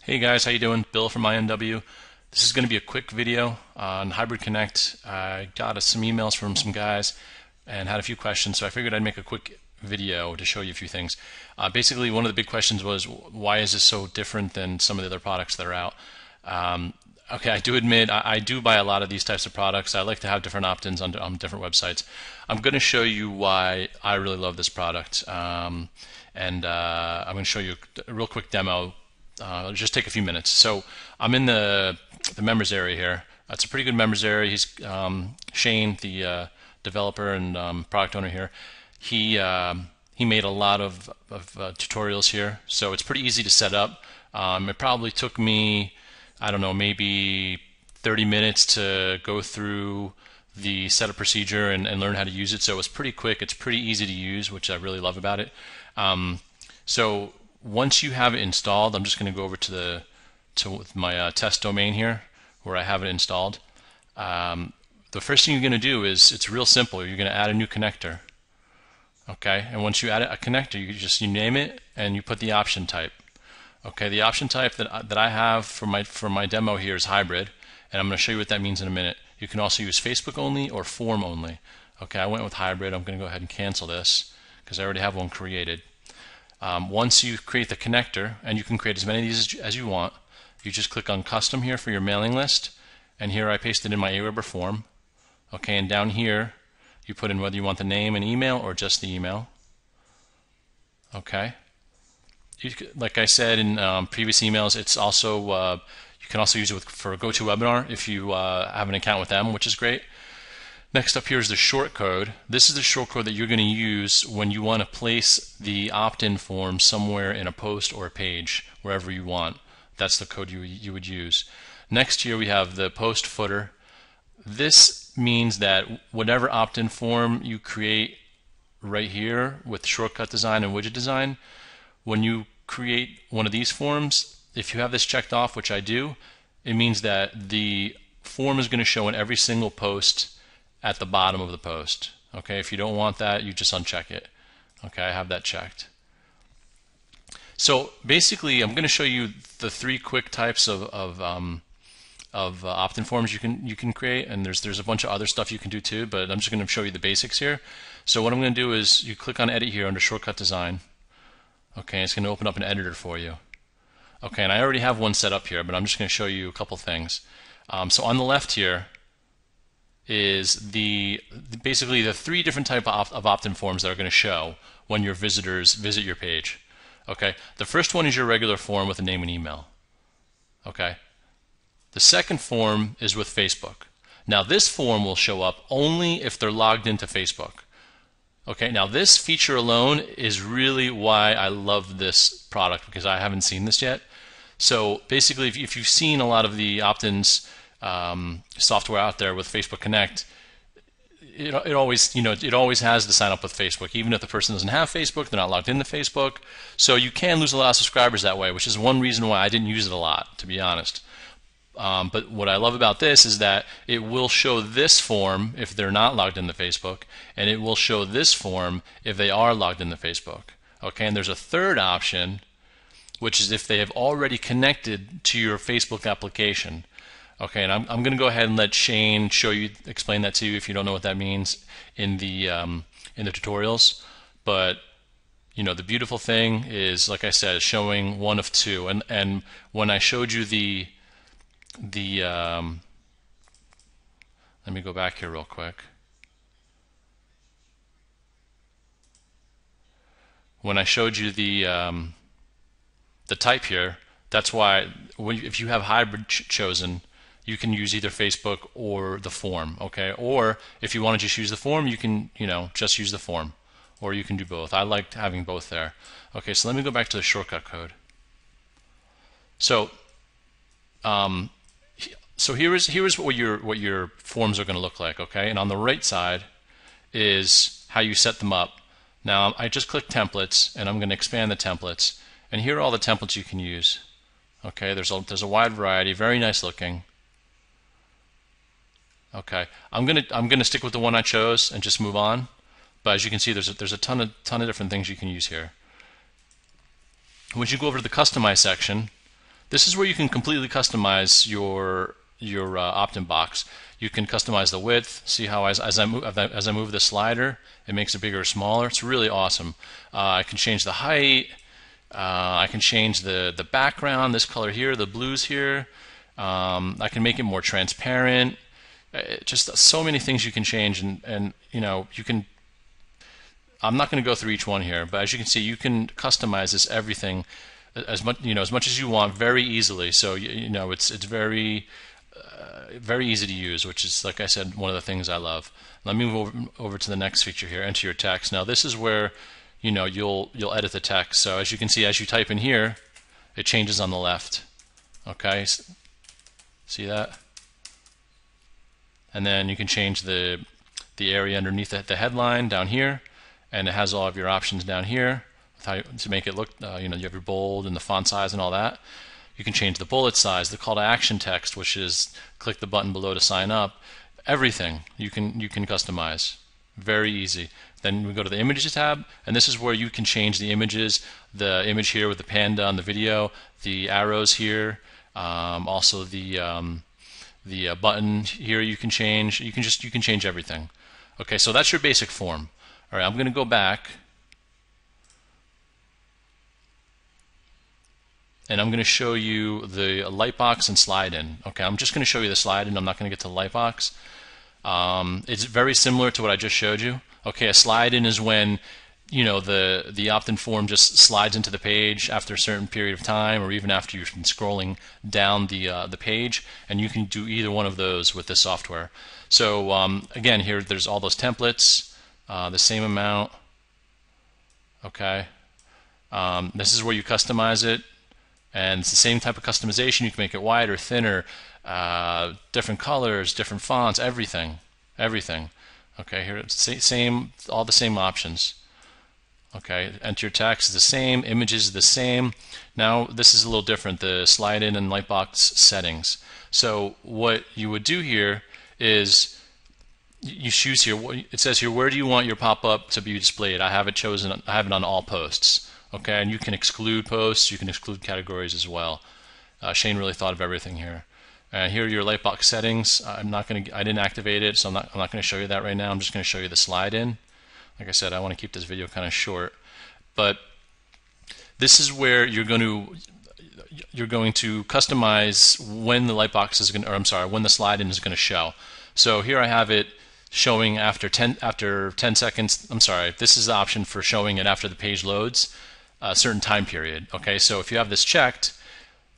Hey guys, how you doing? Bill from INW. This is going to be a quick video on Hybrid Connect. I got some emails from some guys and had a few questions, so I figured I'd make a quick video to show you a few things. Basically, one of the big questions was, why is this so different than some of the other products that are out? Okay, I do admit I do buy a lot of these types of products. I like to have different opt-ins on different websites. I'm going to show you why I really love this product, and I'm going to show you a real quick demo. It'll just take a few minutes. So I'm in the members area here. It's a pretty good members area. He's Shane, the developer and product owner here. He made a lot of tutorials here, so it's pretty easy to set up. It probably took me, I don't know, maybe 30 minutes to go through the setup procedure and learn how to use it. So it's pretty quick. It's pretty easy to use, which I really love about it. So once you have it installed, I'm just going to go over to my test domain here where I have it installed. The first thing you're going to do is, it's real simple. You're going to add a new connector. Okay, and once you add a connector, you name it and you put the option type. Okay, the option type that I have for my demo here is hybrid, and I'm going to show you what that means in a minute. You can also use Facebook only or form only. Okay, I went with hybrid. I'm going to go ahead and cancel this because I already have one created. Once you create the connector, and you can create as many of these as you want, you just click on custom here for your mailing list, and here I pasted in my Aweber form. Okay, and down here you put in whether you want the name and email or just the email. Okay, like I said in previous emails, it's also you can also use it for GoToWebinar if you have an account with them, which is great. Next up here is the short code. This is the short code that you're going to use when you want to place the opt-in form somewhere in a post or a page, wherever you want. That's the code you would use. Next here we have the post footer. This means that whatever opt-in form you create right here with shortcut design and widget design, when you create one of these forms, if you have this checked off, which I do, it means that the form is going to show in every single post at the bottom of the post. Okay, if you don't want that, you just uncheck it. Okay, I have that checked. So basically, I'm going to show you the three quick types of opt-in forms you can create, and there's a bunch of other stuff you can do too, but I'm just going to show you the basics here. So what I'm going to do is you click on Edit here under Shortcut Design. Okay, it's going to open up an editor for you. Okay, and I already have one set up here, but I'm just going to show you a couple things. So on the left here is basically the three different types of opt-in forms that are going to show when your visitors visit your page. Okay, the first one is your regular form with a name and email. Okay, the second form is with Facebook. Now this form will show up only if they're logged into Facebook. Okay, now this feature alone is really why I love this product, because I haven't seen this yet. So basically, if you've seen a lot of the opt-ins software out there with Facebook Connect, it always has to sign up with Facebook, even if the person doesn't have Facebook, they're not logged into Facebook. So you can lose a lot of subscribers that way, which is one reason why I didn't use it a lot, to be honest. But what I love about this is that it will show this form if they're not logged into Facebook, and it will show this form if they are logged into Facebook. Okay, and there's a third option, which is if they have already connected to your Facebook application. Okay, and I'm going to go ahead and let Shane explain that to you if you don't know what that means in the tutorials. But the beautiful thing is, like I said, showing one of two. And when I showed you let me go back here real quick. When I showed you the type here, that's why if you have hybrid chosen, you can use either Facebook or the form. Okay, or if you want to just use the form, you can just use the form, or you can do both. I like having both there. Okay, so let me go back to the shortcut code. So here's what your forms are going to look like. Okay, and on the right side is how you set them up. Now I just click templates, and I'm going to expand the templates, and here are all the templates you can use. Okay, there's a wide variety, very nice looking. Okay, I'm gonna stick with the one I chose and just move on. But as you can see, there's a ton of different things you can use here. Once you go over to the Customize section, this is where you can completely customize your opt-in box. You can customize the width. See how as I move the slider, it makes it bigger or smaller. It's really awesome. I can change the height. I can change the background, this color here, the blues here. I can make it more transparent. Just so many things you can change, and you know, you can. I'm not going to go through each one here, but as you can see, you can customize this everything as much, you know, as much as you want, very easily. So you know, it's very very easy to use, which is, like I said, one of the things I love. Let me move over to the next feature here, enter your text. Now this is where, you know, you'll edit the text. So as you can see, as you type in here, it changes on the left. Okay, see that? And then you can change the area underneath the headline down here, and it has all of your options down here to make it look, you know, you have your bold and the font size and all that. You can change the bullet size, the call to action text, which is click the button below to sign up. Everything you can customize. Very easy. Then we go to the images tab, and this is where you can change the images. The image here with the panda on the video, the arrows here, also the button here you can change. You can change everything. Okay, so that's your basic form. All right, I'm going to go back. And I'm going to show you the lightbox and slide in. Okay, I'm just going to show you the slide in. I'm not going to get to the lightbox. It's very similar to what I just showed you. Okay, a slide in is when, you know, the opt-in form just slides into the page after a certain period of time, or even after you've been scrolling down the page, and you can do either one of those with this software. So again, here there's all those templates, the same amount. Okay, this is where you customize it. And it's the same type of customization. You can make it wider, thinner, different colors, different fonts, everything. Okay, here it's same, all the same options. Okay, enter your text is the same, images is the same. Now this is a little different, the slide in and lightbox settings. So what you would do here is you choose here, it says here, where do you want your pop-up to be displayed? I have it chosen, I have it on all posts. Okay, and you can exclude posts, you can exclude categories as well. Shane really thought of everything here. Here are your lightbox settings. I didn't activate it, so I'm not going to show you that right now. I'm just going to show you the slide in. Like I said, I want to keep this video kind of short, but this is where you're going to customize when the lightbox is going to, or I'm sorry, when the slide in is going to show. So here I have it showing after 10 seconds. I'm sorry, this is the option for showing it after the page loads a certain time period. Okay, so if you have this checked,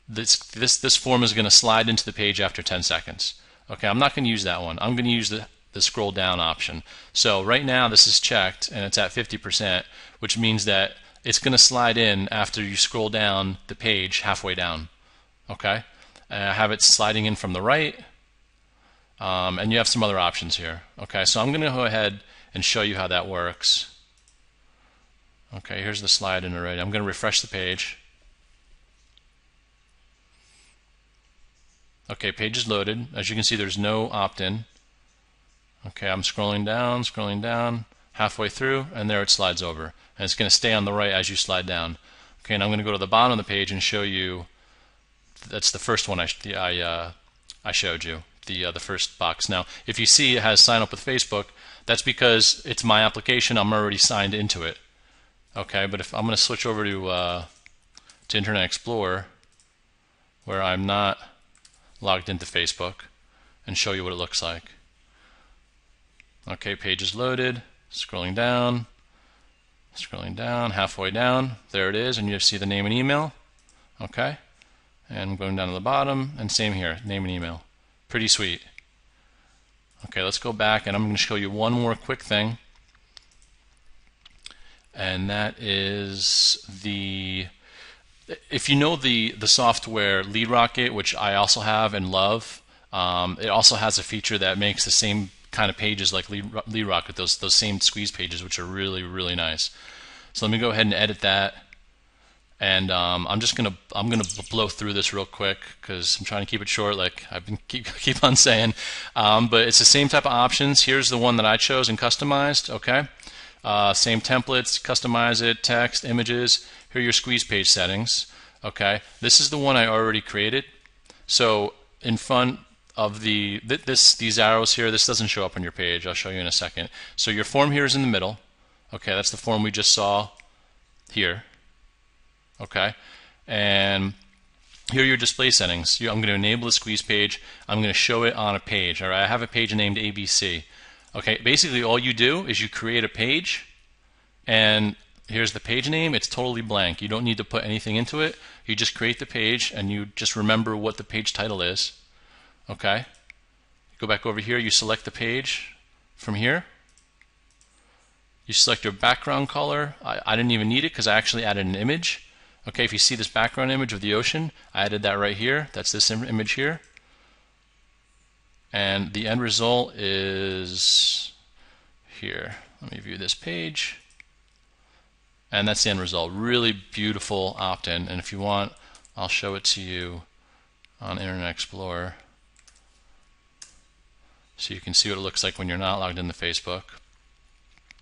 this form is going to slide into the page after 10 seconds. Okay, I'm not going to use that one. I'm going to use the scroll down option. So right now this is checked and it's at 50%, which means that it's going to slide in after you scroll down the page halfway down. Okay, and I have it sliding in from the right, and you have some other options here. Okay, so I'm going to go ahead and show you how that works. Okay, here's the slide in already. I'm going to refresh the page. Okay, page is loaded. As you can see, there's no opt-in. Okay, I'm scrolling down, halfway through, and there it slides over. And it's going to stay on the right as you slide down. Okay, and I'm going to go to the bottom of the page and show you. That's the first one I showed you, the first box. Now, if you see it has sign up with Facebook, that's because it's my application. I'm already signed into it. Okay, but if I'm going to switch over to Internet Explorer, where I'm not logged into Facebook, and show you what it looks like. Okay, page is loaded, scrolling down, halfway down, there it is, and you see the name and email. Okay, and going down to the bottom, and same here, name and email. Pretty sweet. Okay, let's go back, and I'm going to show you one more quick thing, and that is if you know the software Lead Rocket, which I also have and love, it also has a feature that makes the same kind of pages like Lead Rocket, those same squeeze pages, which are really, really nice. So let me go ahead and edit that, and I'm gonna blow through this real quick because I'm trying to keep it short, like I've been keep on saying. But it's the same type of options. Here's the one that I chose and customized. Okay, same templates, customize it, text, images. Here are your squeeze page settings. Okay, this is the one I already created. So in front of these arrows here, this doesn't show up on your page. I'll show you in a second. So your form here is in the middle. Okay, that's the form we just saw here. Okay, and here are your display settings. I'm going to enable the squeeze page. I'm going to show it on a page. All right, I have a page named ABC. Okay, basically all you do is you create a page, and here's the page name. It's totally blank. You don't need to put anything into it. You just create the page, and you just remember what the page title is. Okay, go back over here. You select the page from here. You select your background color. I didn't even need it because I actually added an image. Okay, if you see this background image of the ocean, I added that right here. That's this image here. And the end result is here. Let me view this page. And that's the end result. Really beautiful opt-in. And if you want, I'll show it to you on Internet Explorer so you can see what it looks like when you're not logged into Facebook.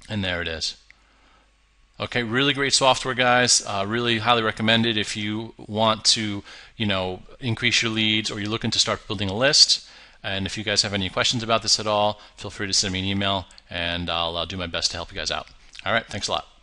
And there it is. Okay, really great software, guys. Really highly recommended if you want to, increase your leads or you're looking to start building a list. And if you guys have any questions about this at all, feel free to send me an email, and I'll do my best to help you guys out. All right, thanks a lot.